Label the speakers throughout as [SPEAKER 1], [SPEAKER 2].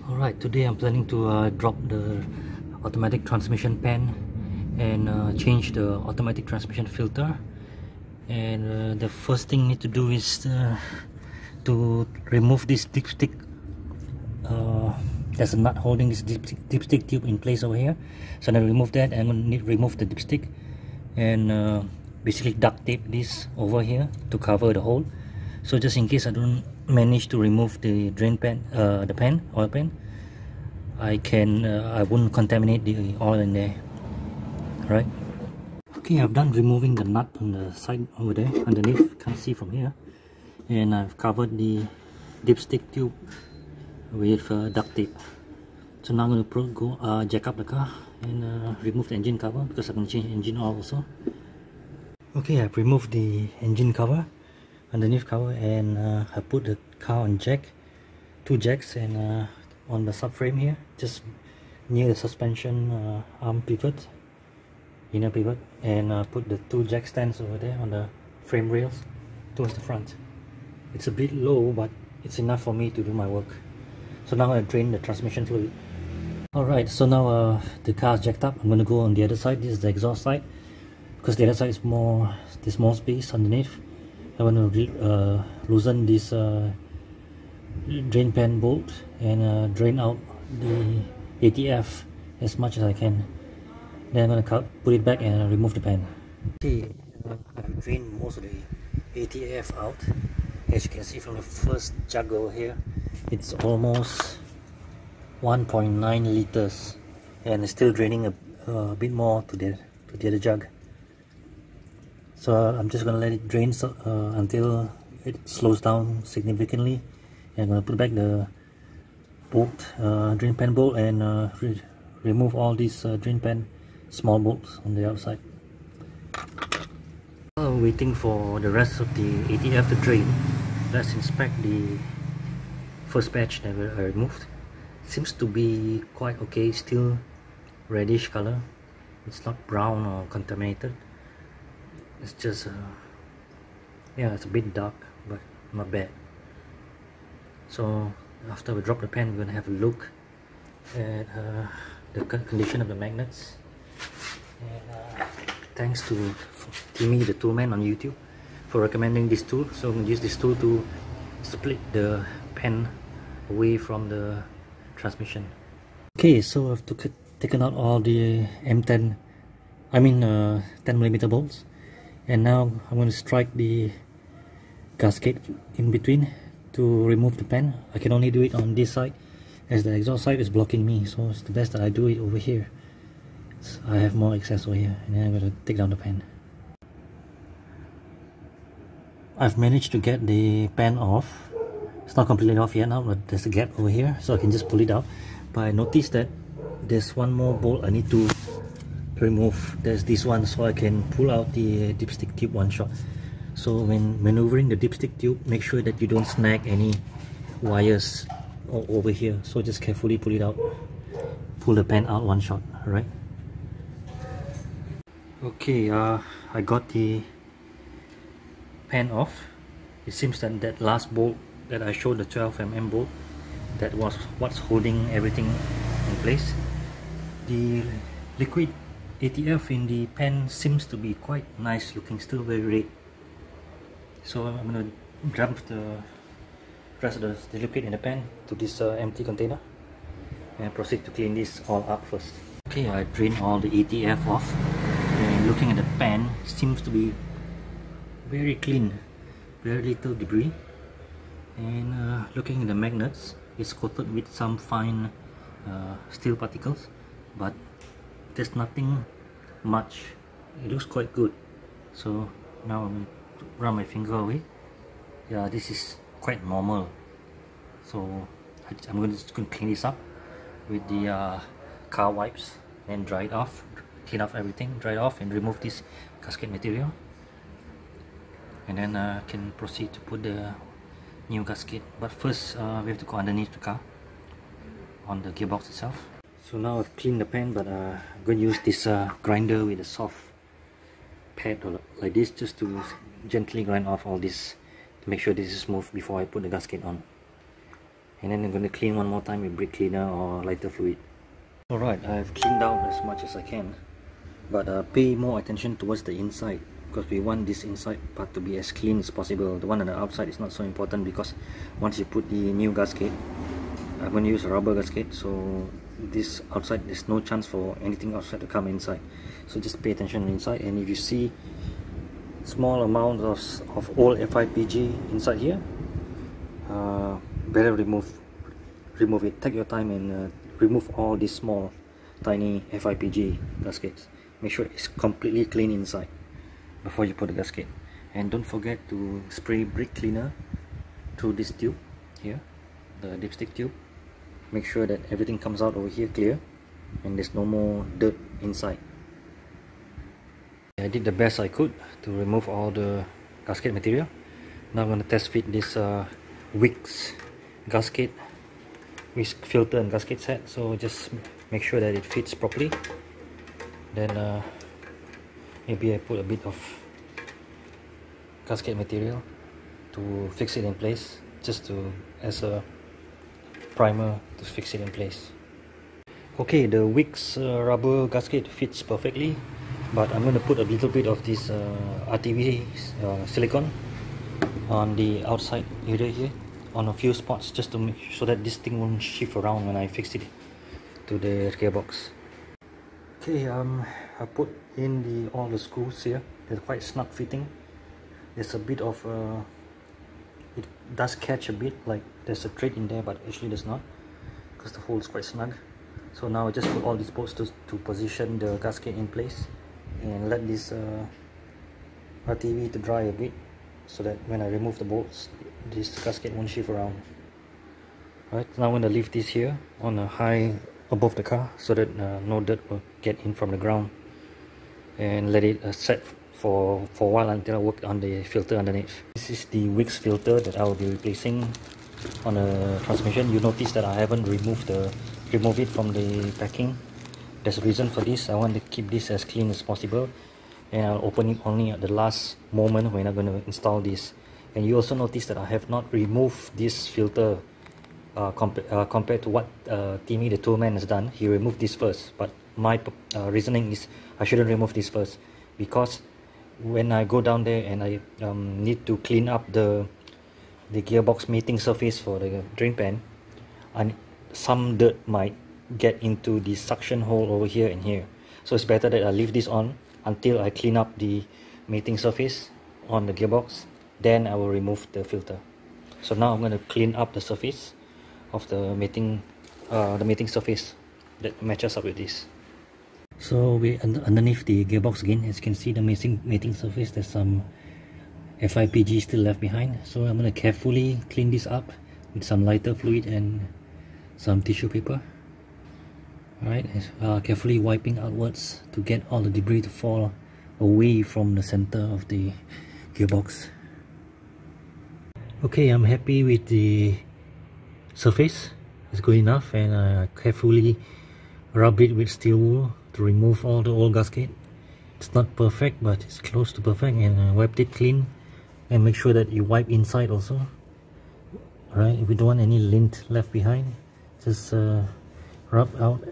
[SPEAKER 1] Alright, today I'm planning to drop the automatic transmission pan and change the automatic transmission filter. And the first thing I need to do is to remove this dipstick. There's a nut holding this dipstick tube in place over here, so I'm going to remove that, and I'm going to need to remove the dipstick and basically duct tape this over here to cover the hole. So just in case I don't manage to remove the drain pan, oil pan, I won't contaminate the oil in there. Right? Okay, I've done removing the nut on the side over there underneath, can't see from here, and I've covered the dipstick tube with duct tape. So now I'm going to jack up the car and remove the engine cover, because I'm going to change the engine oil also. Okay, I've removed the engine cover, underneath cover, and I put the car on jack, two jacks, and on the subframe here, just near the suspension arm pivot, inner pivot, and put the two jack stands over there on the frame rails towards the front. It's a bit low, but it's enough for me to do my work. So now I'm going to drain the transmission fluid. Alright, so now the car is jacked up. I'm going to go on the other side. This is the exhaust side, because the other side is there's more space underneath. I want to loosen this drain pan bolt and drain out the ATF as much as I can. Then I'm going to put it back and remove the pan. See, I've drained most of the ATF out. As you can see from the first jug over here, it's almost 1.9 liters, and it's still draining a bit more to the other jug. So I'm just going to let it drain until it slows down significantly. And I'm going to put back the bolt, drain pan bolt, and remove all these drain pan small bolts on the outside. While waiting for the rest of the ATF to drain, let's inspect the first batch that I removed. Seems to be quite okay, still reddish color. It's not brown or contaminated. It's just yeah, it's a bit dark, but not bad. So after we drop the pan, we're gonna have a look at the condition of the magnets. And thanks to Timmy the Toolman on YouTube for recommending this tool. So I'm gonna use this tool to split the pan away from the transmission. Okay, so I've taken out all the M10, 10mm bolts, and now I'm going to strike the gasket in between to remove the pan. I can only do it on this side as the exhaust side is blocking me, so it's the best that I do it over here. So I have more access over here, and then I'm going to take down the pan. I've managed to get the pan off. It's not completely off yet now, but there's a gap over here, so I can just pull it out. But I noticed that there's one more bolt I need to remove. There's this one, so I can pull out the dipstick tube one shot. So when maneuvering the dipstick tube, make sure that you don't snag any wires over here. So just carefully pull it out. Pull the pan out one shot, alright? Okay, I got the pan off. It seems that that last bolt that I showed, the 12mm bolt, that was what's holding everything in place. The liquid ATF in the pan seems to be quite nice looking, still very red. So I'm going to dump the rest of the liquid in the pan to this empty container and proceed to clean this all up first. Okay, I drained all the ATF off, and looking at the pan, seems to be very clean, very little debris. And looking at the magnets, it's coated with some fine steel particles, but there's nothing much. It looks quite good. So now I'm going to run my finger away. Yeah, this is quite normal. So I'm just going to clean this up with the car wipes and dry it off, clean off everything, dry it off, and remove this gasket material. And then can proceed to put the new gasket. But first we have to go underneath the car on the gearbox itself. So now I've cleaned the pan, but I'm going to use this grinder with a soft pad like this, just to gently grind off all this to make sure this is smooth before I put the gasket on. and then I'm going to clean one more time with brake cleaner or lighter fluid. Alright, I've cleaned out as much as I can, but pay more attention towards the inside, because we want this inside part to be as clean as possible. The one on the outside is not so important, because once you put the new gasket, I'm going to use a rubber gasket, so this outside, there's no chance for anything outside to come inside. So just pay attention inside, and if you see small amounts of old FIPG inside here, better remove it. Take your time and remove all these small tiny FIPG gaskets. Make sure it's completely clean inside before you put the gasket. And don't forget to spray brake cleaner through this tube here, the dipstick tube. Make sure that everything comes out over here clear and there's no more dirt inside. I did the best I could to remove all the gasket material. Now I'm going to test fit this wicks gasket with filter and gasket set. So just make sure that it fits properly. Then maybe I put a bit of gasket material to fix it in place, just as a primer to fix it in place. Okay, the wicks rubber gasket fits perfectly, but I'm going to put a little bit of this RTV silicone on the outside area here, on a few spots, just to make so that this thing won't shift around when I fix it to the gearbox. Okay, I put in all the screws here. They're quite snug fitting. There's a bit of it does catch a bit, like there's a thread in there, but actually there's not, because the hole is quite snug. So now I just put all these bolts to position the gasket in place, and let this RTV to dry a bit, so that when I remove the bolts, this gasket won't shift around. Right, now I'm going to leave this here on a high above the car, so that no dirt will get in from the ground, and let it set for a while until I work on the filter underneath. This is the wicks filter that I will be replacing on the transmission. You notice that I haven't remove it from the packing. There's a reason for this. I want to keep this as clean as possible, and I'll open it only at the last moment when I'm going to install this. And you also notice that I have not removed this filter compared to what Timmy the toolman has done. He removed this first, but my reasoning is I shouldn't remove this first, because when I go down there and I need to clean up the gearbox mating surface for the drain pan, and some dirt might get into the suction hole over here and here. So it's better that I leave this on until I clean up the mating surface on the gearbox. Then I will remove the filter. So now I'm going to clean up the surface of the mating surface that matches up with this. So we underneath the gearbox again, as you can see the mating surface, there's some FIPG still left behind. So I'm going to carefully clean this up with some lighter fluid and some tissue paper. Alright, carefully wiping outwards to get all the debris to fall away from the center of the gearbox. Okay, I'm happy with the surface. It's good enough, and I carefully rub it with steel wool to remove all the old gasket. It's not perfect, but it's close to perfect, and I wiped it clean. And make sure that you wipe inside also. Alright, if you don't want any lint left behind, just rub out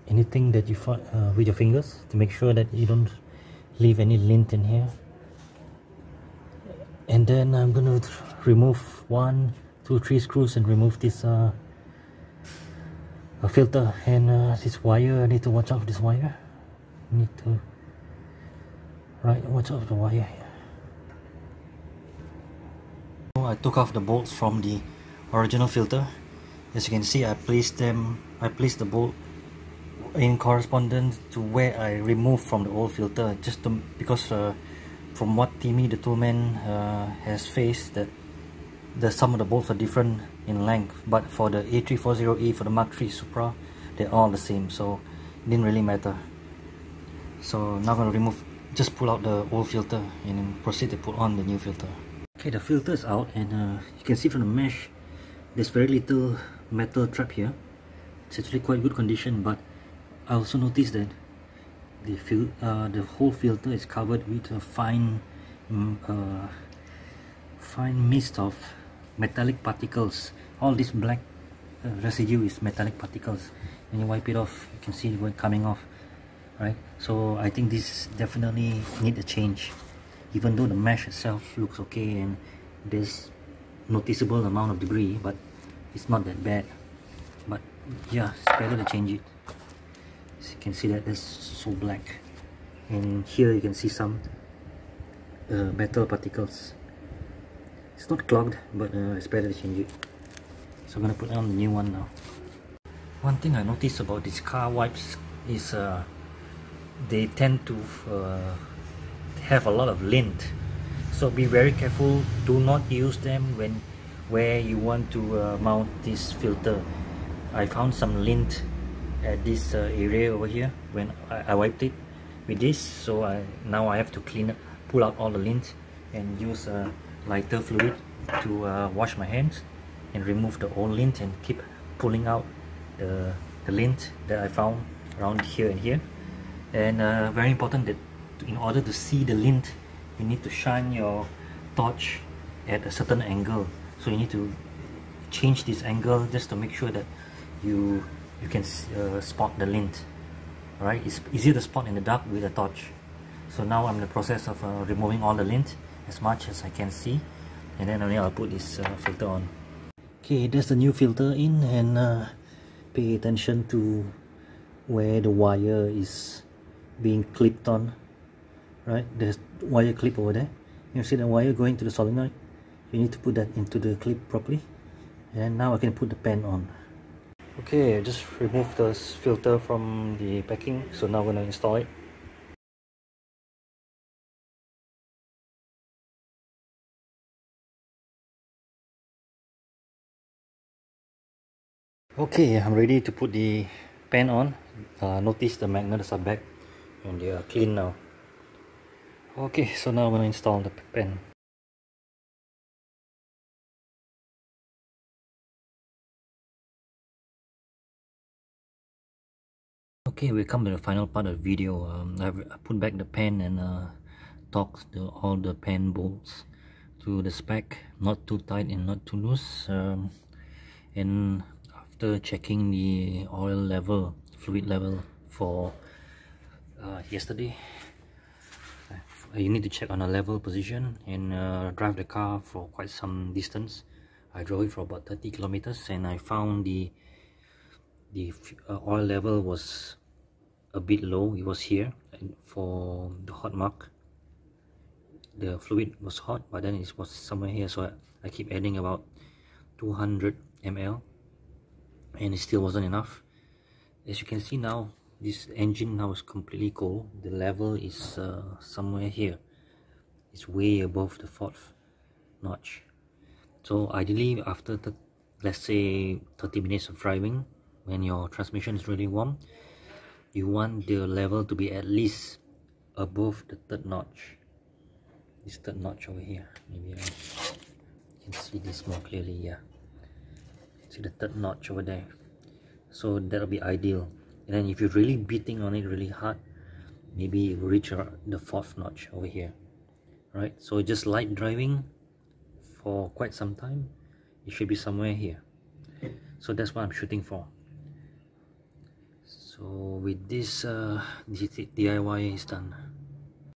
[SPEAKER 1] anything that you find with your fingers to make sure that you don't leave any lint in here. And then I'm gonna remove 1, 2, 3 screws and remove this filter and this wire. I need to watch out for this wire. Watch out for the wire here. I took off the bolts from the original filter. As you can see, I placed the bolt in correspondence to where I removed from the old filter, because from what Timmy the toolman has faced, that some of the bolts are different in length, but for the A340E, for the Mark III Supra, they're all the same, so it didn't really matter. So now I'm going to remove, just pull out the old filter and then proceed to put on the new filter. Okay, the filter is out, and you can see from the mesh there's very little metal trap here. It's actually quite good condition, but I also noticed that the whole filter is covered with a fine mist of metallic particles. All these black residue is metallic particles. When you wipe it off, you can see it coming off, right? So I think this definitely need a change. Even though the mesh itself looks okay and there's noticeable amount of debris, but it's not that bad. But yeah, it's better to change it. As you can see that that's so black, and here you can see some metal particles. It's not clogged, but it's better to change it. So I'm gonna put on the new one now. One thing I noticed about these car wipes is they tend to have a lot of lint. So be very careful. Do not use them where you want to mount this filter. I found some lint at this area over here when I wiped it with this. So now I have to pull out all the lint and use lighter fluid to wash my hands and remove the old lint and keep pulling out the lint that I found around here and here. And very important that in order to see the lint, you need to shine your torch at a certain angle. So you need to change this angle just to make sure that you can spot the lint. Alright, it's easier to spot in the dark with a torch. So now I'm in the process of removing all the lint as much as I can see, and then only I'll put this filter on. Okay, there's the new filter in, and pay attention to where the wire is being clipped on. Right, there's wire clip over there. You see the wire going to the solenoid. You need to put that into the clip properly. And now I can put the pen on. Okay, I just removed the filter from the packing, so now I'm going to install it. Okay, I'm ready to put the pen on. Notice the magnets are back and they are clean now. Okay, so now I'm going to install the pen. Okay, we come to the final part of the video. I put back the pen and torqued all the pen bolts to the spec, not too tight and not too loose. And after checking the oil level, fluid level for yesterday, you need to check on a level position and drive the car for quite some distance. I drove it for about 30 kilometers and I found the oil level was a bit low. It was here, and for the hot mark the fluid was hot, but then it was somewhere here, so I keep adding about 200 ml and it still wasn't enough. As you can see now, this engine now is completely cold. The level is somewhere here. It's way above the 4th notch. So ideally after let's say 30 minutes of driving, when your transmission is really warm, you want the level to be at least above the 3rd notch. This 3rd notch over here. Maybe you can see this more clearly. Yeah, see the 3rd notch over there. So that'll be ideal. And then if you're really beating on it really hard, maybe it will reach the 4th notch over here. Right, so just light driving for quite some time, it should be somewhere here. So that's what I'm shooting for. So with this DIY is done.